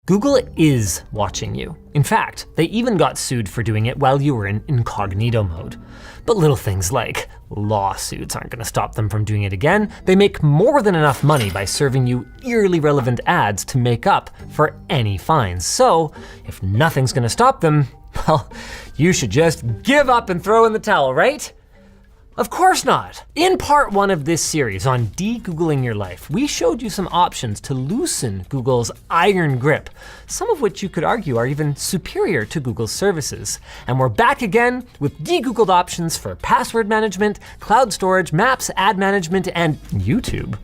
Google is watching you. In fact, they even got sued for doing it while you were in incognito mode. But little things like lawsuits aren't gonna stop them from doing it again. They make more than enough money by serving you eerily relevant ads to make up for any fines. So if nothing's gonna stop them, well, you should just give up and throw in the towel, right? Of course not. In part 1 of this series on de-Googling your life, we showed you some options to loosen Google's iron grip, some of which you could argue are even superior to Google's services. And we're back again with de-Googled options for password management, cloud storage, maps, ad management, and YouTube.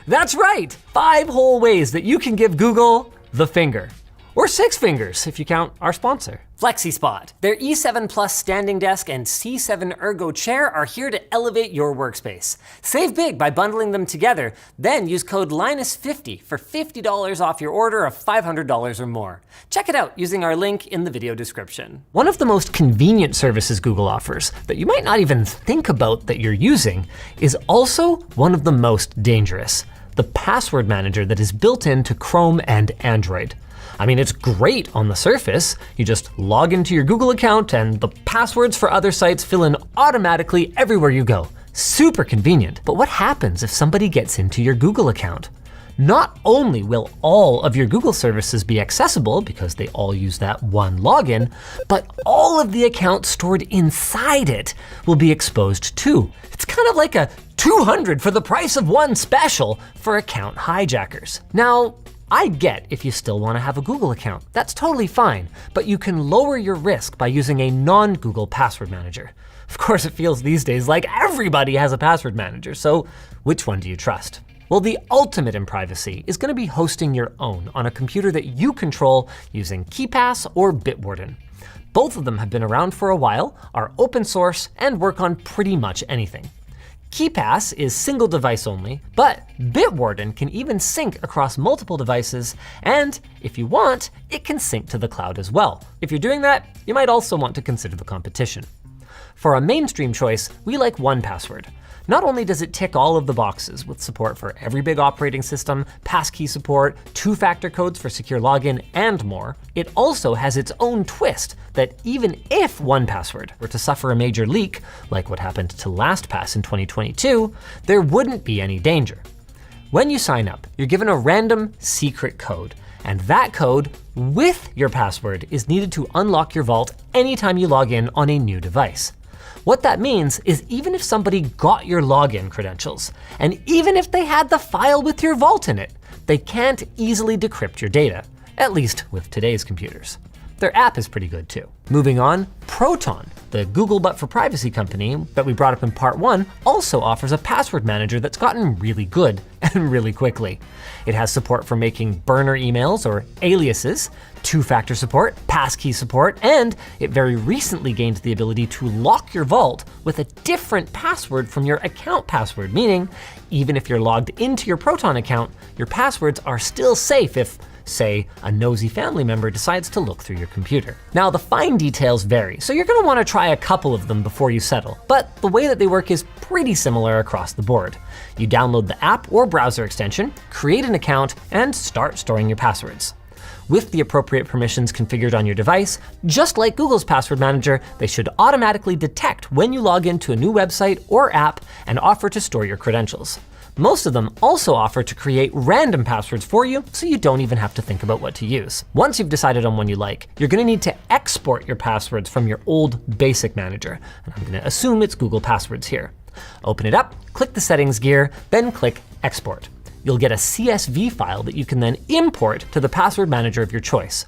That's right, 5 whole ways that you can give Google the finger. Or 6 fingers if you count our sponsor. FlexiSpot. Their E7 Plus standing desk and C7 Ergo chair are here to elevate your workspace. Save big by bundling them together, then use code linus50 for $50 off your order of $500 or more. Check it out using our link in the video description. One of the most convenient services Google offers that you might not even think about that you're using is also one of the most dangerous: the password manager that is built into Chrome and Android. I mean, it's great on the surface. You just log into your Google account and the passwords for other sites fill in automatically everywhere you go. Super convenient. But what happens if somebody gets into your Google account? Not only will all of your Google services be accessible because they all use that one login, but all of the accounts stored inside it will be exposed too. It's kind of like a 200 for the price of one special for account hijackers. Now, I get if you still want to have a Google account. That's totally fine, but you can lower your risk by using a non-Google password manager. Of course, it feels these days like everybody has a password manager, so which one do you trust? Well, the ultimate in privacy is going to be hosting your own on a computer that you control using KeePass or Bitwarden. Both of them have been around for a while, are open source, and work on pretty much anything. KeePass is single device only, but Bitwarden can even sync across multiple devices, and if you want, it can sync to the cloud as well. If you're doing that, you might also want to consider the competition. For a mainstream choice, we like 1Password. Not only does it tick all of the boxes with support for every big operating system, passkey support, 2-factor codes for secure login, and more, it also has its own twist that even if 1Password were to suffer a major leak, like what happened to LastPass in 2022, there wouldn't be any danger. When you sign up, you're given a random secret code, and that code with your password is needed to unlock your vault anytime you log in on a new device. What that means is even if somebody got your login credentials, and even if they had the file with your vault in it, they can't easily decrypt your data, at least with today's computers. Their app is pretty good too. Moving on, Proton, the Google but for privacy company that we brought up in part 1, also offers a password manager that's gotten really good and really quickly. It has support for making burner emails or aliases, 2-factor support, passkey support, and it very recently gained the ability to lock your vault with a different password from your account password, meaning even if you're logged into your Proton account, your passwords are still safe if, say, a nosy family member decides to look through your computer. Now, the fine details vary, so you're gonna wanna try a couple of them before you settle, but the way that they work is pretty similar across the board. You download the app or browser extension, create an account, and start storing your passwords. With the appropriate permissions configured on your device, just like Google's password manager, they should automatically detect when you log into a new website or app and offer to store your credentials. Most of them also offer to create random passwords for you, so you don't even have to think about what to use. Once you've decided on one you like, you're gonna need to export your passwords from your old basic manager, and I'm gonna assume it's Google Passwords here. Open it up, click the settings gear, then click Export. You'll get a CSV file that you can then import to the password manager of your choice.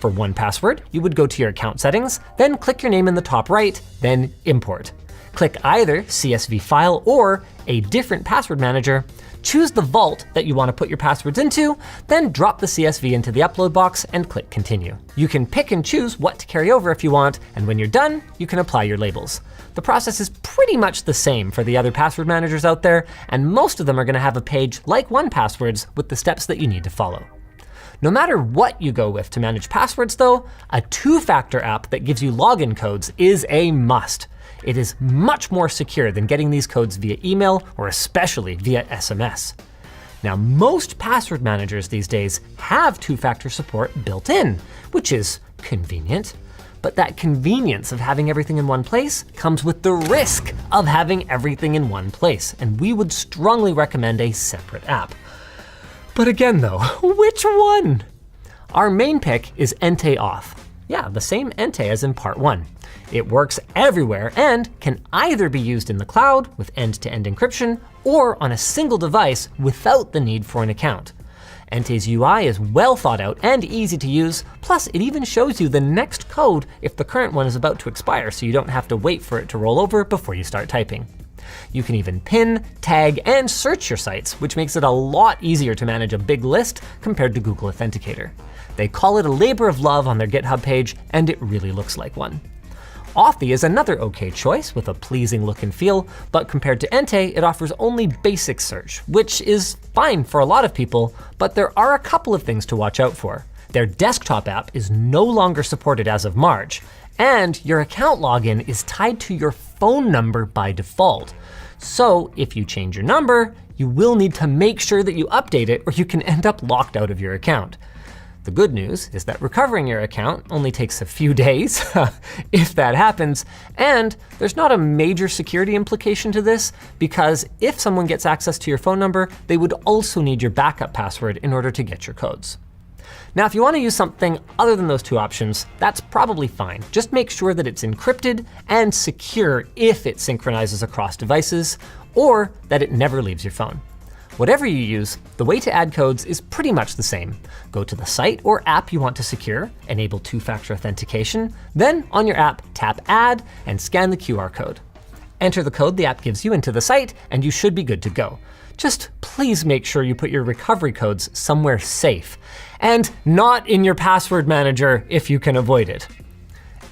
For 1Password, you would go to your account settings, then click your name in the top right, then Import. Click either CSV file or a different password manager, choose the vault that you want to put your passwords into, then drop the CSV into the upload box and click Continue. You can pick and choose what to carry over if you want, and when you're done, you can apply your labels. The process is pretty much the same for the other password managers out there, and most of them are gonna have a page like 1Password's with the steps that you need to follow. No matter what you go with to manage passwords though, a 2-factor app that gives you login codes is a must. It is much more secure than getting these codes via email or especially via SMS. Now, most password managers these days have two-factor support built in, which is convenient. But that convenience of having everything in one place comes with the risk of having everything in one place, and we would strongly recommend a separate app. But again though, which one? Our main pick is Entei Auth. Yeah, the same Entei as in part 1. It works everywhere and can either be used in the cloud with end-to-end encryption or on a single device without the need for an account. Entei's UI is well thought out and easy to use, plus it even shows you the next code if the current one is about to expire, so you don't have to wait for it to roll over before you start typing. You can even pin, tag, and search your sites, which makes it a lot easier to manage a big list compared to Google Authenticator. They call it a labor of love on their GitHub page, and it really looks like one. Authy is another okay choice with a pleasing look and feel, but compared to Entei, it offers only basic search, which is fine for a lot of people, but there are a couple of things to watch out for. Their desktop app is no longer supported as of March, and your account login is tied to your phone number by default. So if you change your number, you will need to make sure that you update it or you can end up locked out of your account. The good news is that recovering your account only takes a few days, if that happens, and there's not a major security implication to this, because if someone gets access to your phone number, they would also need your backup password in order to get your codes. Now, if you want to use something other than those two options, that's probably fine. Just make sure that it's encrypted and secure if it synchronizes across devices, or that it never leaves your phone. Whatever you use, the way to add codes is pretty much the same. Go to the site or app you want to secure, enable two-factor authentication, then on your app, tap Add and scan the QR code. Enter the code the app gives you into the site, and you should be good to go. Just please make sure you put your recovery codes somewhere safe, and not in your password manager if you can avoid it.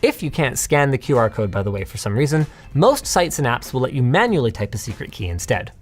If you can't scan the QR code, by the way, for some reason, most sites and apps will let you manually type a secret key instead.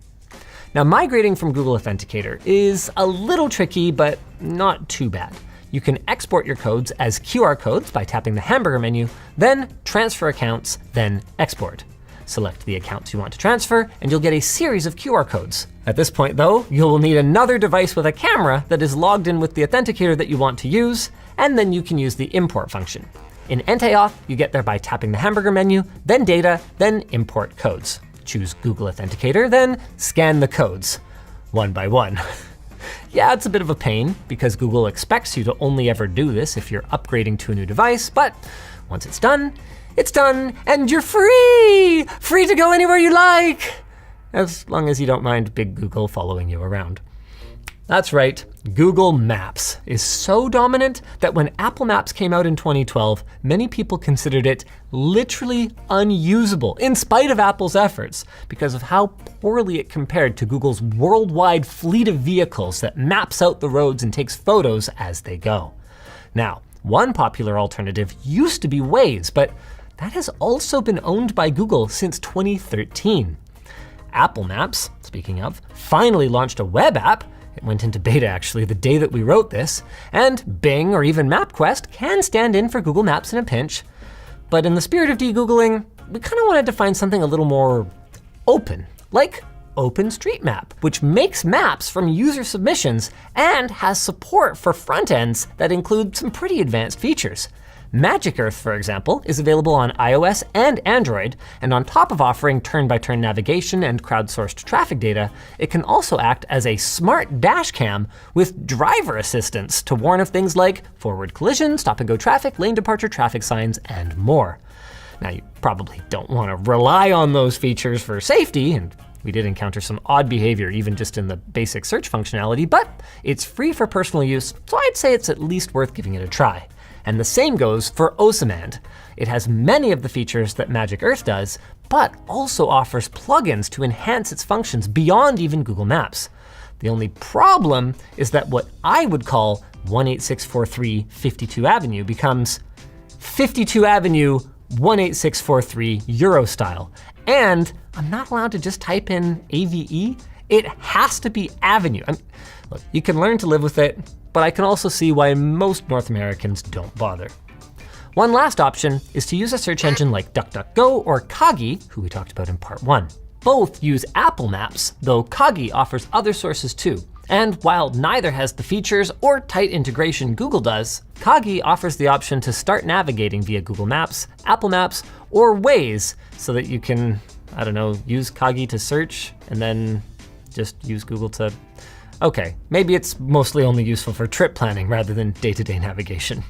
Now, migrating from Google Authenticator is a little tricky, but not too bad. You can export your codes as QR codes by tapping the hamburger menu, then transfer accounts, then export. Select the accounts you want to transfer, and you'll get a series of QR codes. At this point though, you'll need another device with a camera that is logged in with the authenticator that you want to use, and then you can use the import function. In Entei Auth, you get there by tapping the hamburger menu, then data, then import codes. Choose Google Authenticator, then scan the codes, one by one. Yeah, it's a bit of a pain because Google expects you to only ever do this if you're upgrading to a new device, but once it's done, and you're free! Free to go anywhere you like! As long as you don't mind Big Google following you around. That's right, Google Maps is so dominant that when Apple Maps came out in 2012, many people considered it literally unusable, in spite of Apple's efforts, because of how poorly it compared to Google's worldwide fleet of vehicles that maps out the roads and takes photos as they go. Now, one popular alternative used to be Waze, but that has also been owned by Google since 2013. Apple Maps, speaking of, finally launched a web app. It went into beta actually the day that we wrote this, and Bing or even MapQuest can stand in for Google Maps in a pinch. But in the spirit of de-Googling, we kind of wanted to find something a little more open, like OpenStreetMap, which makes maps from user submissions and has support for front ends that include some pretty advanced features. Magic Earth, for example, is available on iOS and Android, and on top of offering turn-by-turn navigation and crowdsourced traffic data, it can also act as a smart dash cam with driver assistance to warn of things like forward collision, stop-and-go traffic, lane departure traffic signs, and more. Now, you probably don't want to rely on those features for safety, and we did encounter some odd behavior even just in the basic search functionality, but it's free for personal use, so I'd say it's at least worth giving it a try. And the same goes for Osamand. It has many of the features that Magic Earth does, but also offers plugins to enhance its functions beyond even Google Maps. The only problem is that what I would call 18643 52 Avenue becomes 52 Avenue 18643 Euro style. And I'm not allowed to just type in AVE. It has to be Avenue. Look, you can learn to live with it, but I can also see why most North Americans don't bother. One last option is to use a search engine like DuckDuckGo or Kagi, who we talked about in part 1. Both use Apple Maps, though Kagi offers other sources too. And while neither has the features or tight integration Google does, Kagi offers the option to start navigating via Google Maps, Apple Maps, or Waze so that you can, I don't know, use Kagi to search and then just use Google to, okay, maybe it's mostly only useful for trip planning rather than day-to-day navigation.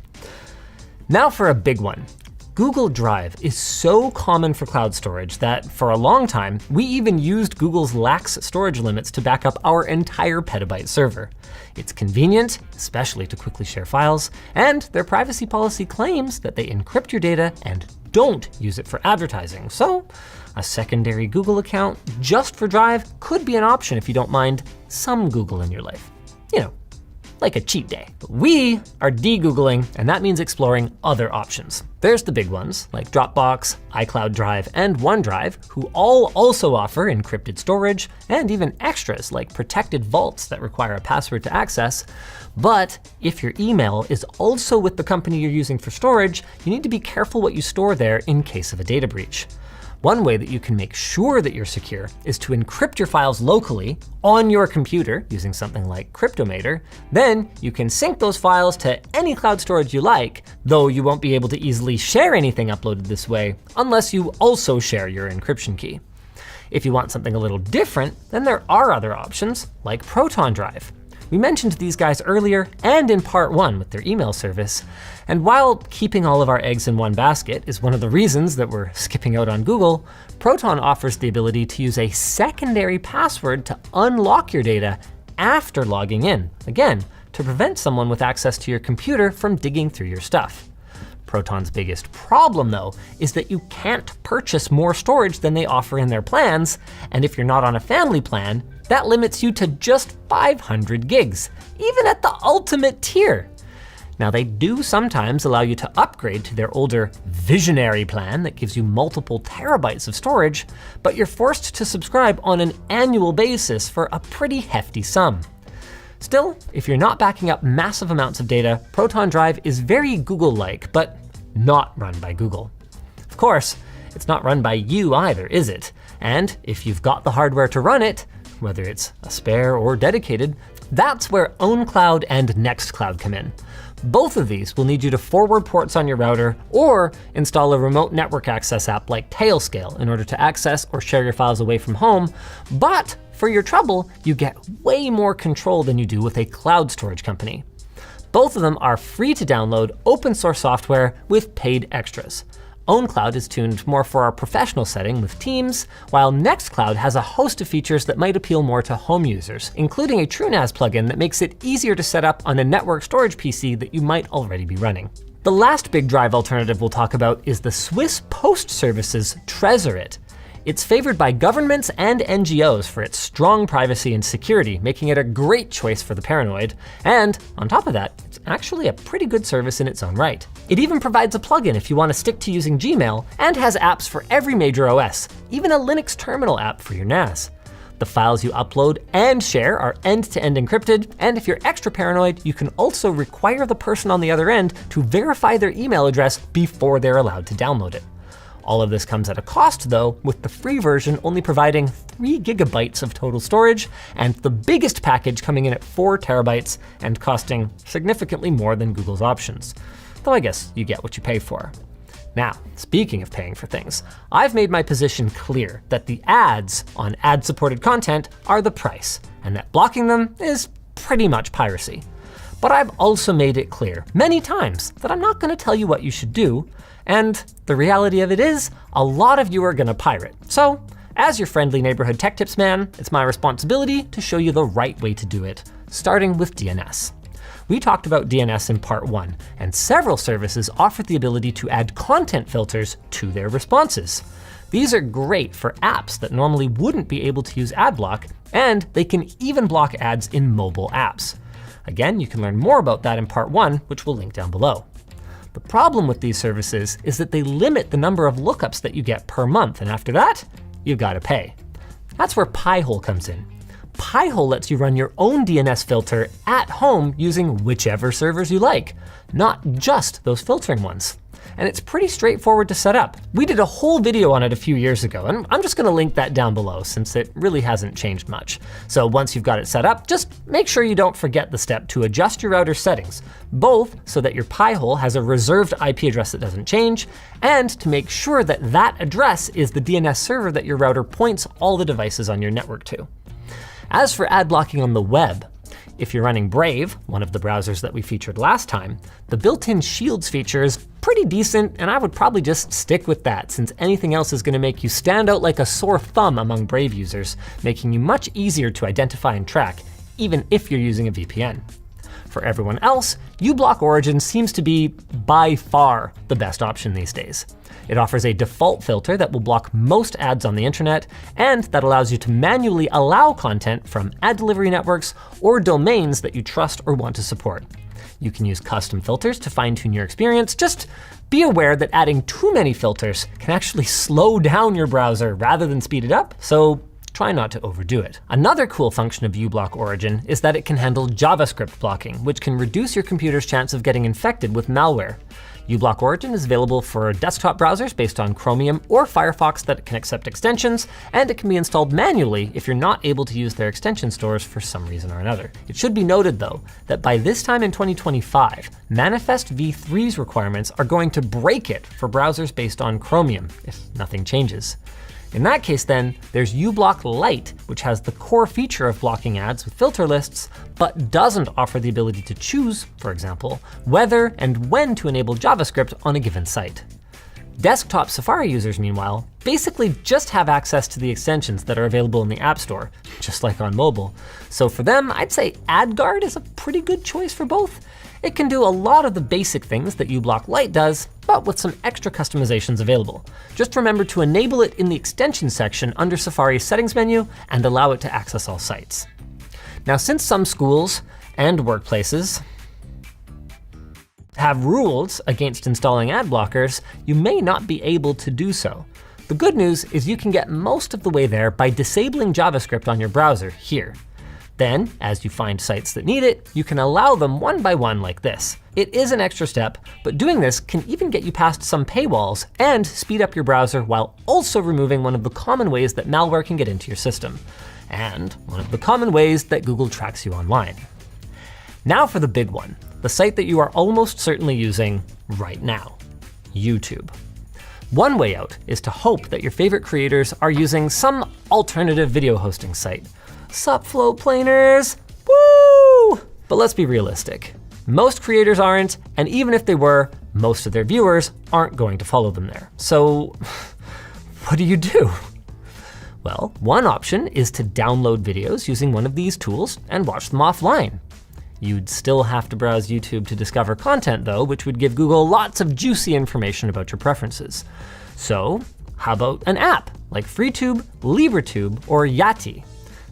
Now for a big one. Google Drive is so common for cloud storage that for a long time, we even used Google's lax storage limits to back up our entire petabyte server. It's convenient, especially to quickly share files, and their privacy policy claims that they encrypt your data and don't use it for advertising. So a secondary Google account just for Drive could be an option if you don't mind some Google in your life. You know, like a cheat day. But we are de-Googling, and that means exploring other options. There's the big ones, like Dropbox, iCloud Drive, and OneDrive, who all also offer encrypted storage, and even extras like protected vaults that require a password to access. But if your email is also with the company you're using for storage, you need to be careful what you store there in case of a data breach. One way that you can make sure that you're secure is to encrypt your files locally on your computer using something like Cryptomator. Then you can sync those files to any cloud storage you like, though you won't be able to easily share anything uploaded this way unless you also share your encryption key. If you want something a little different, then there are other options like Proton Drive. We mentioned these guys earlier and in part 1 with their email service. And while keeping all of our eggs in one basket is one of the reasons that we're skipping out on Google, Proton offers the ability to use a secondary password to unlock your data after logging in. Again, to prevent someone with access to your computer from digging through your stuff. Proton's biggest problem though is that you can't purchase more storage than they offer in their plans. And if you're not on a family plan, that limits you to just 500 gigs, even at the ultimate tier. Now they do sometimes allow you to upgrade to their older Visionary plan that gives you multiple terabytes of storage, but you're forced to subscribe on an annual basis for a pretty hefty sum. Still, if you're not backing up massive amounts of data, Proton Drive is very Google-like, but not run by Google. Of course, it's not run by you either, is it? And if you've got the hardware to run it, whether it's a spare or dedicated, that's where OwnCloud and NextCloud come in. Both of these will need you to forward ports on your router or install a remote network access app like Tailscale in order to access or share your files away from home. But for your trouble, you get way more control than you do with a cloud storage company. Both of them are free to download open source software with paid extras. OwnCloud is tuned more for our professional setting with Teams, while NextCloud has a host of features that might appeal more to home users, including a TrueNAS plugin that makes it easier to set up on a network storage PC that you might already be running. The last big drive alternative we'll talk about is the Swiss Post Service's Tresorit. It's favored by governments and NGOs for its strong privacy and security, making it a great choice for the paranoid. And on top of that, it's actually a pretty good service in its own right. It even provides a plugin if you want to stick to using Gmail, and has apps for every major OS, even a Linux terminal app for your NAS. The files you upload and share are end-to-end encrypted, and if you're extra paranoid, you can also require the person on the other end to verify their email address before they're allowed to download it. All of this comes at a cost though, with the free version only providing 3 gigabytes of total storage, and the biggest package coming in at 4 terabytes and costing significantly more than Google's options. Though I guess you get what you pay for. Now, speaking of paying for things, I've made my position clear that the ads on ad-supported content are the price, and that blocking them is pretty much piracy. But I've also made it clear many times that I'm not going to tell you what you should do, and the reality of it is, a lot of you are gonna pirate. So, as your friendly neighborhood tech tips man, it's my responsibility to show you the right way to do it, starting with DNS. We talked about DNS in part 1, and several services offer the ability to add content filters to their responses. These are great for apps that normally wouldn't be able to use AdBlock, and they can even block ads in mobile apps. Again, you can learn more about that in part 1, which we'll link down below. The problem with these services is that they limit the number of lookups that you get per month, and after that, you've got to pay. That's where Pi-hole comes in. Pi-hole lets you run your own DNS filter at home using whichever servers you like, not just those filtering ones. and it's pretty straightforward to set up. We did a whole video on it a few years ago, and I'm just gonna link that down below since it really hasn't changed much. So once you've got it set up, just make sure you don't forget the step to adjust your router settings, both so that your Pi-hole has a reserved IP address that doesn't change, and to make sure that that address is the DNS server that your router points all the devices on your network to. As for ad blocking on the web, if you're running Brave, one of the browsers that we featured last time, the built-in Shields feature is pretty decent, and I would probably just stick with that, since anything else is gonna make you stand out like a sore thumb among Brave users, making you much easier to identify and track, even if you're using a VPN. For everyone else, uBlock Origin seems to be by far the best option these days. It offers a default filter that will block most ads on the internet, and that allows you to manually allow content from ad delivery networks or domains that you trust or want to support. You can use custom filters to fine-tune your experience. Just be aware that adding too many filters can actually slow down your browser rather than speed it up, so try not to overdo it. Another cool function of uBlock Origin is that it can handle JavaScript blocking, which can reduce your computer's chance of getting infected with malware. uBlock Origin is available for desktop browsers based on Chromium or Firefox that can accept extensions, and it can be installed manually if you're not able to use their extension stores for some reason or another. It should be noted though, that by this time in 2025, Manifest v3's requirements are going to break it for browsers based on Chromium, if nothing changes. In that case then, there's uBlock Lite, which has the core feature of blocking ads with filter lists, but doesn't offer the ability to choose, for example, whether and when to enable JavaScript on a given site. Desktop Safari users, meanwhile, basically just have access to the extensions that are available in the App Store, just like on mobile. So for them, I'd say AdGuard is a pretty good choice for both. It can do a lot of the basic things that uBlock Lite does, but with some extra customizations available. Just remember to enable it in the extension section under Safari's settings menu and allow it to access all sites. Now, since some schools and workplaces have rules against installing ad blockers, you may not be able to do so. The good news is you can get most of the way there by disabling JavaScript on your browser here. Then, as you find sites that need it, you can allow them one by one like this. It is an extra step, but doing this can even get you past some paywalls and speed up your browser while also removing one of the common ways that malware can get into your system, and one of the common ways that Google tracks you online. Now for the big one, the site that you are almost certainly using right now, YouTube. One way out is to hope that your favorite creators are using some alternative video hosting site. Sup, float planers, woo! But let's be realistic. Most creators aren't, and even if they were, most of their viewers aren't going to follow them there. So what do you do? Well, one option is to download videos using one of these tools and watch them offline. You'd still have to browse YouTube to discover content though, which would give Google lots of juicy information about your preferences. So how about an app like FreeTube, LibreTube, or Yati?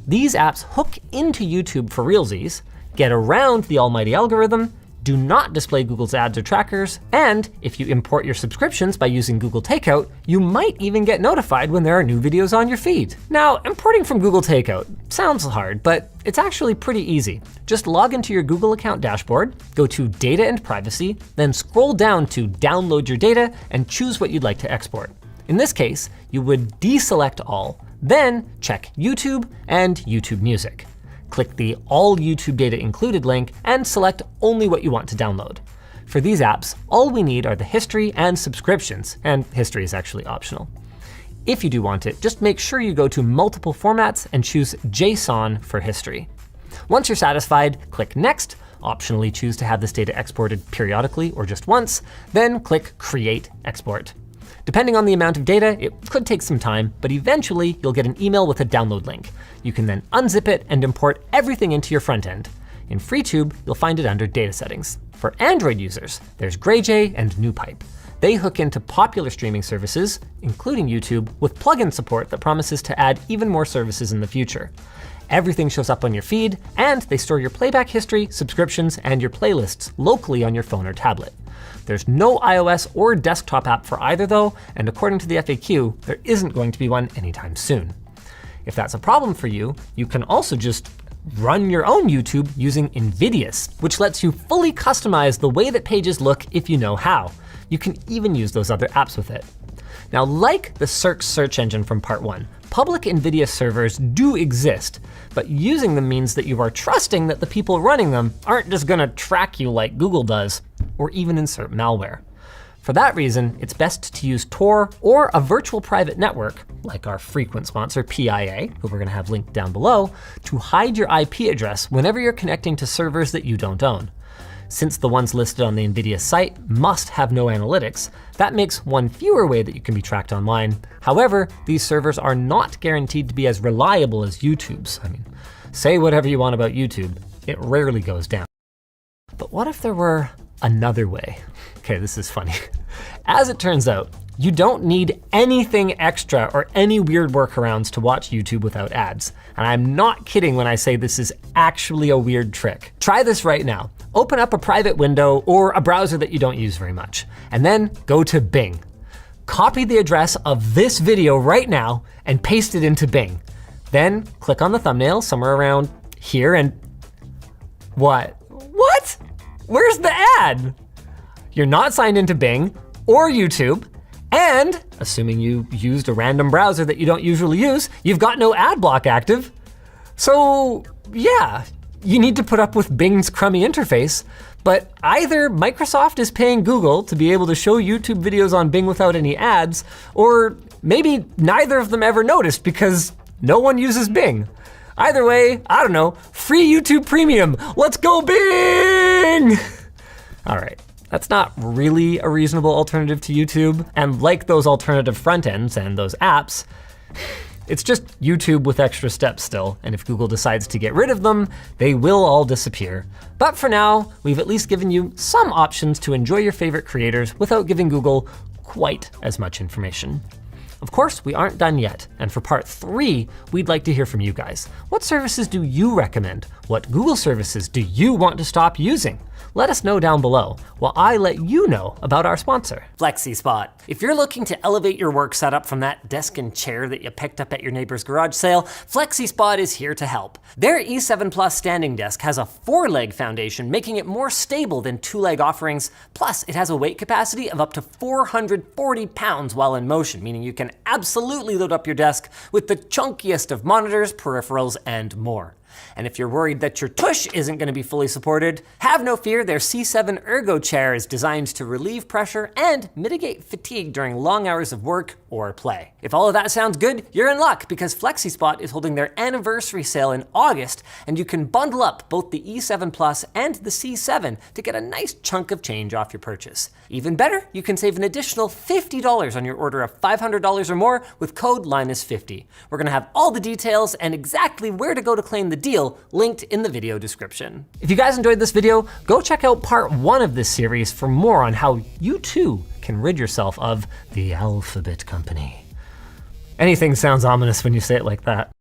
These apps hook into YouTube for realsies, get around the almighty algorithm, do not display Google's ads or trackers, and if you import your subscriptions by using Google Takeout, you might even get notified when there are new videos on your feed. Now, importing from Google Takeout sounds hard, but it's actually pretty easy. Just log into your Google account dashboard, go to Data and Privacy, then scroll down to Download Your Data and choose what you'd like to export. In this case, you would deselect all, then check YouTube and YouTube Music. Click the All YouTube Data Included link and select only what you want to download. For these apps, all we need are the history and subscriptions, and history is actually optional. If you do want it, just make sure you go to Multiple Formats and choose JSON for history. Once you're satisfied, click Next, optionally choose to have this data exported periodically or just once, then click Create Export. Depending on the amount of data, it could take some time, but eventually you'll get an email with a download link. You can then unzip it and import everything into your front end. In FreeTube, you'll find it under Data Settings. For Android users, there's GrayJ and NewPipe. They hook into popular streaming services, including YouTube, with plugin support that promises to add even more services in the future. Everything shows up on your feed, and they store your playback history, subscriptions, and your playlists locally on your phone or tablet. There's no iOS or desktop app for either though, and according to the FAQ, there isn't going to be one anytime soon. If that's a problem for you, you can also just run your own YouTube using Invidious, which lets you fully customize the way that pages look if you know how. You can even use those other apps with it. Now, like the Cirque search engine from part 1, public Invidious servers do exist, but using them means that you are trusting that the people running them aren't just gonna track you like Google does, or even insert malware. For that reason, it's best to use Tor or a virtual private network, like our frequent sponsor PIA, who we're gonna have linked down below, to hide your IP address whenever you're connecting to servers that you don't own. Since the ones listed on the Invidious site must have no analytics, that makes one fewer way that you can be tracked online. However, these servers are not guaranteed to be as reliable as YouTube's. I mean, say whatever you want about YouTube, it rarely goes down. But what if there were another way? Okay, this is funny. As it turns out, you don't need anything extra or any weird workarounds to watch YouTube without ads. And I'm not kidding when I say this is actually a weird trick. Try this right now. Open up a private window or a browser that you don't use very much, and then go to Bing. Copy the address of this video right now and paste it into Bing. Then click on the thumbnail somewhere around here and what? What? Where's the ad? You're not signed into Bing or YouTube, and assuming you used a random browser that you don't usually use, you've got no ad block active. So yeah, you need to put up with Bing's crummy interface, but either Microsoft is paying Google to be able to show YouTube videos on Bing without any ads, or maybe neither of them ever noticed because no one uses Bing. Either way, I don't know, free YouTube Premium. Let's go Bing! All right, that's not really a reasonable alternative to YouTube. And like those alternative front ends and those apps, it's just YouTube with extra steps still. And if Google decides to get rid of them, they will all disappear. But for now, we've at least given you some options to enjoy your favorite creators without giving Google quite as much information. Of course, we aren't done yet, and for part 3, we'd like to hear from you guys. What services do you recommend? What Google services do you want to stop using? Let us know down below, while I let you know about our sponsor, FlexiSpot. If you're looking to elevate your work setup from that desk and chair that you picked up at your neighbor's garage sale, FlexiSpot is here to help. Their E7 Plus standing desk has a 4-leg foundation, making it more stable than 2-leg offerings. Plus, it has a weight capacity of up to 440 pounds while in motion, meaning you can absolutely load up your desk with the chunkiest of monitors, peripherals, and more. And if you're worried that your tush isn't going to be fully supported, have no fear, their C7 Ergo chair is designed to relieve pressure and mitigate fatigue during long hours of work or play. If all of that sounds good, you're in luck because FlexiSpot is holding their anniversary sale in August, and you can bundle up both the E7 Plus and the C7 to get a nice chunk of change off your purchase. Even better, you can save an additional $50 on your order of $500 or more with code linus50. We're going to have all the details and exactly where to go to claim the deal linked in the video description. If you guys enjoyed this video, go check out part 1 of this series for more on how you too can rid yourself of the Alphabet Company. Anything sounds ominous when you say it like that.